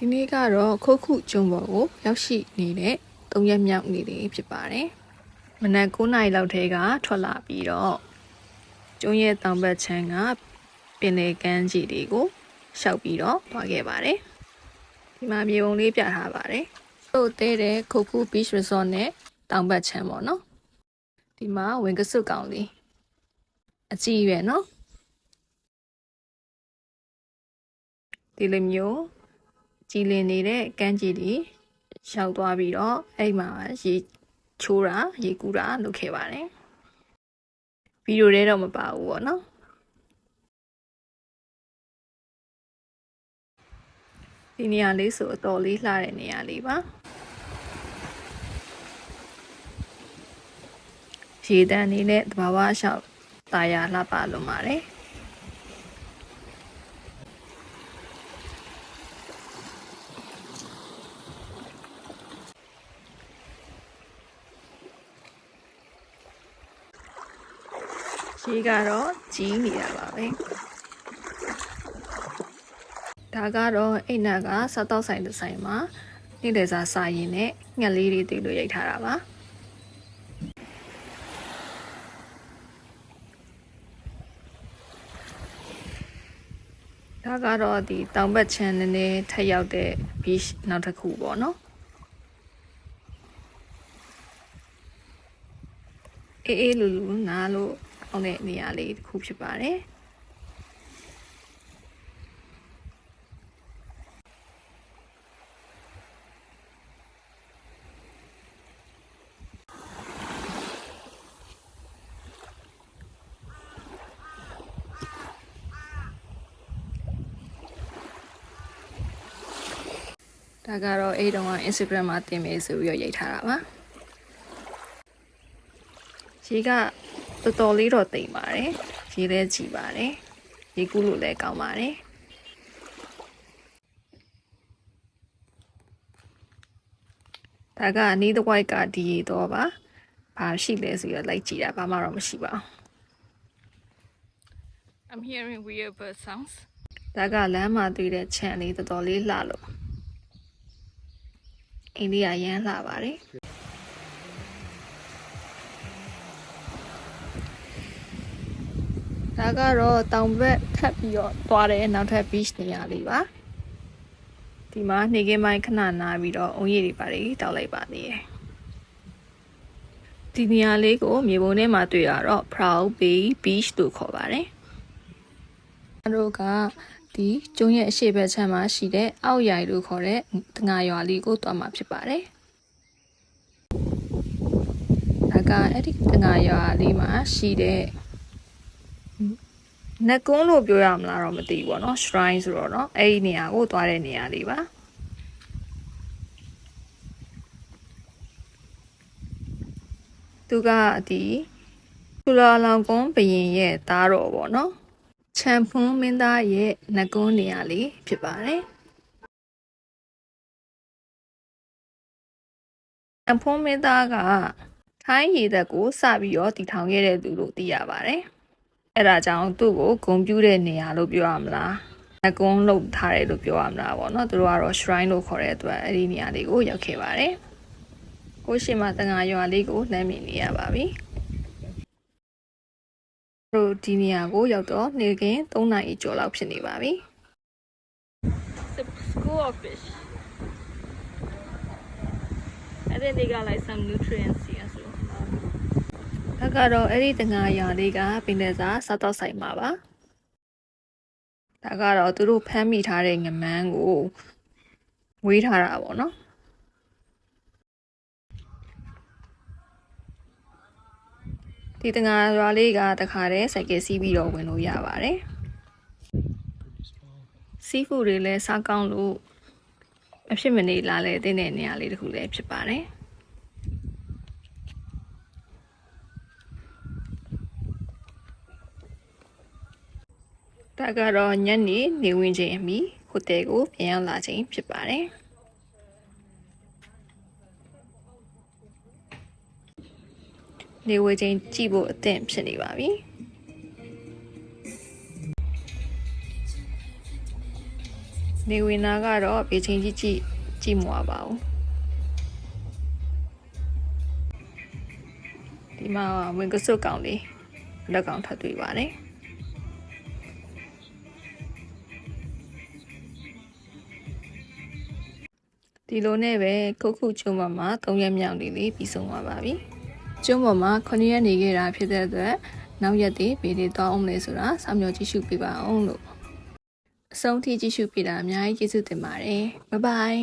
ဒီနေ့ကတော့ခုတ်ခုကျုံပေါ်ကိုရောက်ရှိနေတဲ့3ရက်မြောက်နေ့လေးဖြစ်ပါတယ်။မနက်9နာရီလောက်ထဲကထွက်လာပြီးတော့ကျုံရဲ့တောင်ဘက်ခြမ်းကပင်လယ်ကမ်းခြေတွေကိုရှောက်ပြီးတော့သွားခဲ့ပါတယ်။ဒီမှာမြေပုံလေးပြထားပါတယ်။တို့တဲတဲ့ခုတ်ခု Beach Resort နဲ့တောင်ဘက်ခြမ်းပေါ့နော်။ဒီမှာဝင်ကစွတ်ကောင်လေးအကြည့်ရွယ်နော်။ဒီလိုမျိုးကြည်လင်နေတဲ့ကမ်းခြေတွေရှောက်သွားပြီးတော့အဲ့မှာရေချိုးတာရေကူးတာလုပ်ခဲ့ပါတယ်ဗီဒီယိုထဲတော့မပါဘူးပေါ့နော်ဒီနေရာလေးဆိုအတော်လေးလှတဲ့နေရာလေးပါရေတန်းနေနဲ့တဘာဝရှောက်တာယာလှပလွန်ပါတယ်ရေကတော့ကြီးနေတာပါပဲဒါကတော့အိမ်နာကစားတောက်ဆိုင်တစ်ဆိုင်မှာနေ့လည်စာစားရင်နဲ့ငှက်လေးတွေတည်လို့ရိုက်ထားတာပါဒါကတော့ဒီတောင်ဘက်ခြမ်းနဲ့ထက်ရောက်တဲ့ beach နောက်တစ်ခုပေါ့နော်အေးလူလူနားလို့အောင်တဲ့နေရာလေးတစ်ခုဖြစ်ပါတယ်ဒါကတော့အဲ့တုန်းက Instagram မှာတင်မယ်ဆိုပြီးရိုက်ထားတာပါရေကတော်တော်လေးတော့တိမ်ပါတယ်ရေလည်းကြည်ပါတယ်ရေကူးလို့လည်းကောင်းပါတယ်ဒါကအနီးတစ်ဝိုက်ကဒီရေတော့ပါဘာရှိလဲဆိုတော့လိုက်ကြည့်တာဘာမှတော့မရှိပါဘူး I'm hearing weird bird sounds ဒါကလမ်းမှာတွေ့တဲ့ခြံလေးတော်တော်လေးလှလို့အိန္ဒိယရမ်းလှပါတယ်ဒါကတော့တောင်ဘက်ထပ်ပြီးတော့သွားတဲ့နောက်ထပ် beach နေရာလေးပါဒီမှာနေကင်းပိုင်းခဏနားပြီးတော့အုံရည်တွေပါတယ်တောက်လိုက်ပါသေးတယ်ဒီနေရာလေးကိုမြေပုံထဲမှာတွေ့ရတော့ Proud Bay Beach လို့ခေါ်ပါတယ်အဲတို့ကဒီကျုံရဲ့အရှေ့ဘက်ခြမ်းမှာရှိတဲ့အောက်ရိုင်လို့ခေါ်တဲ့တငါရွာလေးကိုသွားမှာဖြစ်ပါတယ်ဒါကအဲ့ဒီတငါရွာလေးမှာရှိတဲ့နတ်ကုန်းလို့ပြောရမလားတော့မသိဘူးပေါ့နော် shrine ဆိုတော့เนาะအဲ့ဒီနေရာကိုသွားတဲ့နေရာလေးပါသူကဒီဆူလာလောင်ကွန်းဘရင်ရဲ့သားတော်ပေါ့နော်ချမ်ဖွန်းမင်းသားရဲ့နတ်ကုန်းနေရာလေးဖြစ်ပါတယ်ချမ်ဖွန်းမင်းသားကထိုင်းရေတပ်ကိုစပြီးတော့တည်ထောင်ခဲ့တဲ့သူလို့သိရပါတယ်အဲ့ဒါကြောင့်သူ့ကိုဂုဏ်ပြုတဲ့နေရာလို့ပြောရမလားအကုန်းလုပ်ထားတယ်လို့ပြောရမလားပေါ့နော်သူတို့ကတော့ shrine လို့ခေါ်တဲ့အတွက်အဲ့ဒီနေရာလေးကိုရောက်ခဲ့ပါတယ်ကိုရှိမတငါရွာလေးကိုလမ်းမြင်နေရပါပြီတို့ဒီနေရာကိုရောက်တော့နေကင်း3နာရီကျော်လောက်ဖြစ်နေပါပြီ School of fish I think they got like some nutrients here soဒါကတော့အဲ့ဒီတငါရွာလေးကပင်လယ်စာစားတော့ဆိုင်မှာပါဒါကတော့သူတို့ဖမ်းမိထားတဲ့ငမန်းကိုဝေးထားတာပေါ့နော်ဒီတငါရွာလေးကတခါတည်းစိုက်ကယ်စီးပြီးတော့ဝင်လို့ရပါတယ်စီးဖူတွေလည်းစားကောင်းလို့မဖြစ်မနေလာလဲတဲ့နေရာလေးတစ်ခုလည်းဖြစ်ပါတယ်ဒါကတော့ညနေဝင်ချိန်အမီဟိုတယ်ကိုပြန်ရောက်လာချိန်ဖြစ်ပါတယ်နေဝေချိန်ကြည့်ဖို့အသင့်ဖြစ်နေပါပြီ နေဝင်နာကတော့ဘေးချင်းကြည့်မွာပါဘူးဒီမှာဝင်ကစွတ်ကောင်လေးလက်ကောင်ထပ်တွေ့ပါတယ်ဒီလိုနဲ့ပဲခုကျွန်းပေါ်မှာ3ရက်မြောက်နေ့လေးပြီးဆုံးသွားပါပြီကျွန်းပေါ်မှာ9ရက်နေခဲ့တာဖြစ်တဲ့အတွက်နောက်ရက်တွေဘေးတွေသွားအောင်လဲဆိုတာစောင့်မျှော်ကြည့်ရှုပေးပါအောင်လို့အဆုံးထိကြည့်ရှုပေးတာအများကြီးကျေးဇူးတင်ပါတယ်ဘိုင်ဘိုင်